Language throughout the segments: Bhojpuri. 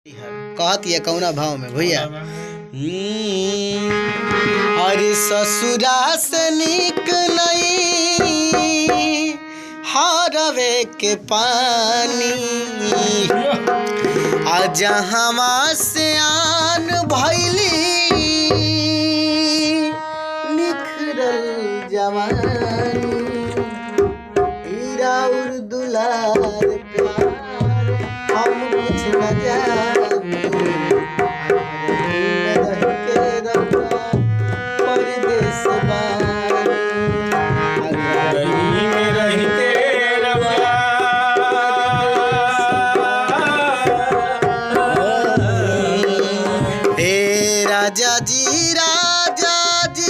कहती है कौना भाव में भैया। अरे ससुरा से निक नहीं हारवे के पानी जहवा से आन भैली निखरल जवानी हीरा दुलार प्यार हम कुछ न जाने के रखा परदेस राजा जी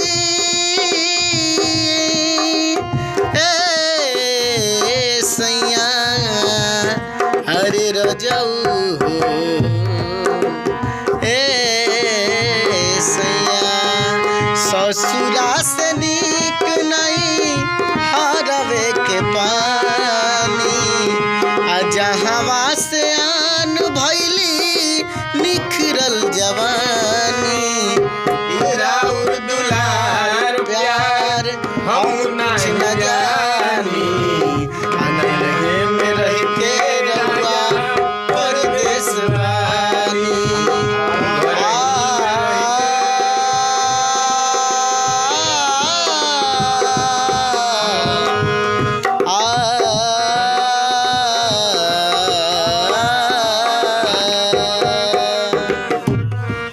सैया हरे रजऊ सैया ससुरा से निक नहीं हारवे के पानी जहवा से आन भैली